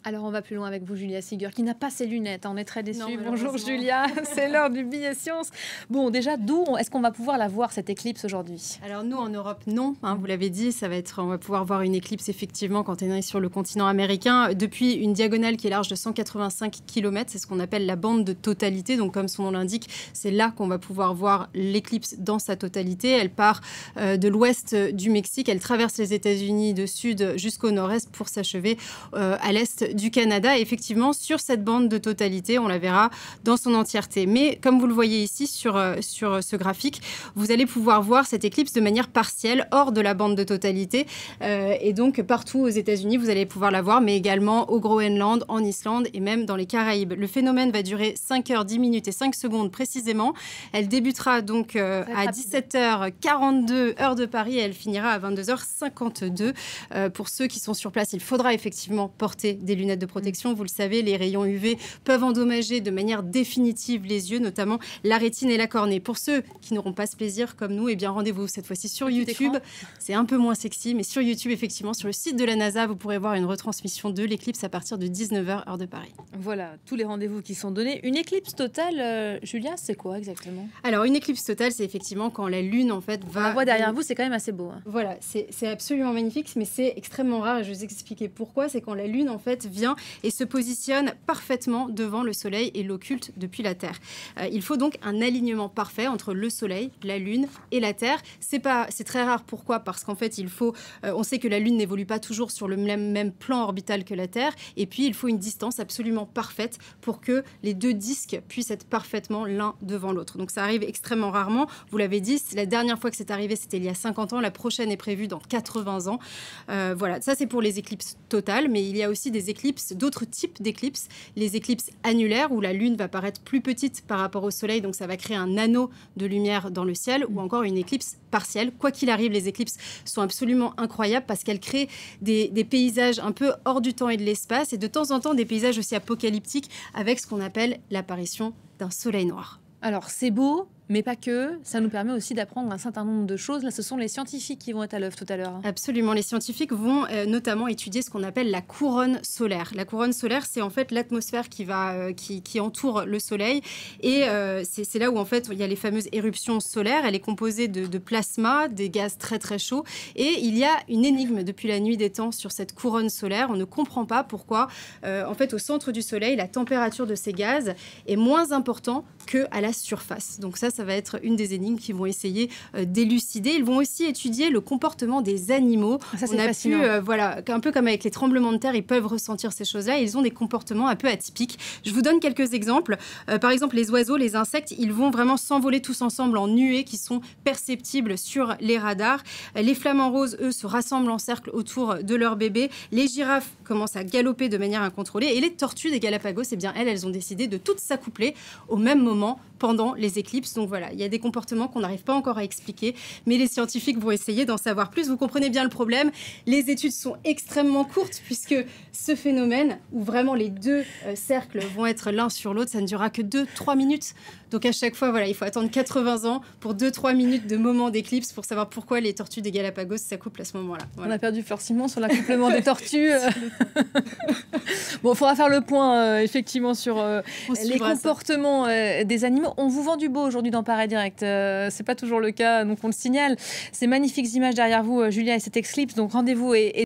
Alors, on va plus loin avec vous, Julia Sigur, qui n'a pas ses lunettes. On est très déçus. Non, Bonjour, Julia. C'est l'heure du billet science. Bon, déjà, d'où est-ce qu'on va pouvoir la voir, cette éclipse, aujourd'hui? Alors nous, en Europe, non. Vous l'avez dit, on va pouvoir voir une éclipse, effectivement, quand on est sur le continent américain, depuis une diagonale qui est large de 185 km. C'est ce qu'on appelle la bande de totalité. Donc, comme son nom l'indique, c'est là qu'on va pouvoir voir l'éclipse dans sa totalité. Elle part de l'ouest du Mexique. Elle traverse les États-Unis de sud jusqu'au nord-est pour s'achever à l'est du Canada. Et effectivement, sur cette bande de totalité, on la verra dans son entièreté. Mais comme vous le voyez ici sur ce graphique, vous allez pouvoir voir cette éclipse de manière partielle, hors de la bande de totalité. Et donc, partout aux États-Unis, vous allez pouvoir la voir, mais également au Groenland, en Islande et même dans les Caraïbes. Le phénomène va durer 5 heures, 10 minutes et 5 secondes précisément. Elle débutera donc à 17h42 heure de Paris et elle finira à 22h52. Pour ceux qui sont sur place, il faudra effectivement porter des lunettes de protection. Vous le savez, les rayons UV peuvent endommager de manière définitive les yeux, notamment la rétine et la cornée. Pour ceux qui n'auront pas ce plaisir comme nous, eh bien rendez-vous cette fois-ci sur YouTube. C'est un peu moins sexy, mais sur YouTube, effectivement, sur le site de la NASA, vous pourrez voir une retransmission de l'éclipse à partir de 19h heure de Paris. Voilà, tous les rendez-vous qui sont donnés. Une éclipse totale, Julia, c'est quoi exactement? Alors, une éclipse totale, c'est effectivement quand la Lune, en fait, va... On la voit derrière vous, c'est quand même assez beau. Voilà, c'est absolument magnifique, mais c'est extrêmement rare. Et je vais vous expliquer pourquoi. C'est quand la Lune, en fait, vient et se positionne parfaitement devant le Soleil et l'occulte depuis la Terre. Il faut donc un alignement parfait entre le Soleil, la Lune et la Terre. C'est très rare. Pourquoi? Parce qu'en fait, on sait que la Lune n'évolue pas toujours sur le même plan orbital que la Terre. Et puis, il faut une distance absolument parfaite pour que les deux disques puissent être parfaitement l'un devant l'autre. Donc, ça arrive extrêmement rarement. Vous l'avez dit, la dernière fois que c'est arrivé, c'était il y a 50 ans. La prochaine est prévue dans 80 ans. Voilà, ça, c'est pour les éclipses totales. Mais il y a aussi des éclipses, d'autres types d'éclipses. Les éclipses annulaires, où la Lune va paraître plus petite par rapport au Soleil. Donc, ça va créer un anneau de lumière dans le ciel. Ou encore une éclipse partielle. Quoi qu'il arrive, les éclipses sont absolument incroyables parce qu'elles créent des paysages un peu hors du temps et de l'espace. Et de temps en temps, des paysages aussi apocalyptiques avec ce qu'on appelle l'apparition d'un soleil noir. Alors, c'est beau, mais pas que. Ça nous permet aussi d'apprendre un certain nombre de choses. Là, ce sont les scientifiques qui vont être à l'œuvre tout à l'heure. Absolument. Les scientifiques vont notamment étudier ce qu'on appelle la couronne solaire. La couronne solaire, c'est en fait l'atmosphère qui entoure le Soleil. Et c'est là où, en fait, il y a les fameuses éruptions solaires. Elle est composée de plasma, des gaz très, très chauds. Et il y a une énigme depuis la nuit des temps sur cette couronne solaire. On ne comprend pas pourquoi, en fait, au centre du Soleil, la température de ces gaz est moins importante qu'à la surface. Donc ça va être une des énigmes qu'ils vont essayer d'élucider. Ils vont aussi étudier le comportement des animaux. Ça, c'est fascinant. Voilà, un peu comme avec les tremblements de terre, ils peuvent ressentir ces choses-là. Ils ont des comportements un peu atypiques. Je vous donne quelques exemples. Par exemple, les oiseaux, les insectes, ils vont vraiment s'envoler tous ensemble en nuées qui sont perceptibles sur les radars. Les flamants roses, eux, se rassemblent en cercle autour de leur bébé. Les girafes commencent à galoper de manière incontrôlée. Et les tortues des Galapagos, eh bien, elles ont décidé de toutes s'accoupler au même moment pendant les éclipses. Donc voilà, il y a des comportements qu'on n'arrive pas encore à expliquer, mais les scientifiques vont essayer d'en savoir plus. Vous comprenez bien le problème. Les études sont extrêmement courtes puisque ce phénomène où vraiment les deux cercles vont être l'un sur l'autre, ça ne durera que 2-3 minutes. Donc à chaque fois, voilà, il faut attendre 80 ans pour 2-3 minutes de moment d'éclipse pour savoir pourquoi les tortues des Galapagos s'accouplent à ce moment-là. Voilà. On a perdu Fleur Simon sur l'accouplement des tortues. Bon, il faudra faire le point, effectivement, sur les comportements des animaux. On vous vend du beau aujourd'hui dans Paris Direct. C'est pas toujours le cas, donc on le signale. Ces magnifiques images derrière vous, Julia, et cette éclipse. Donc rendez-vous et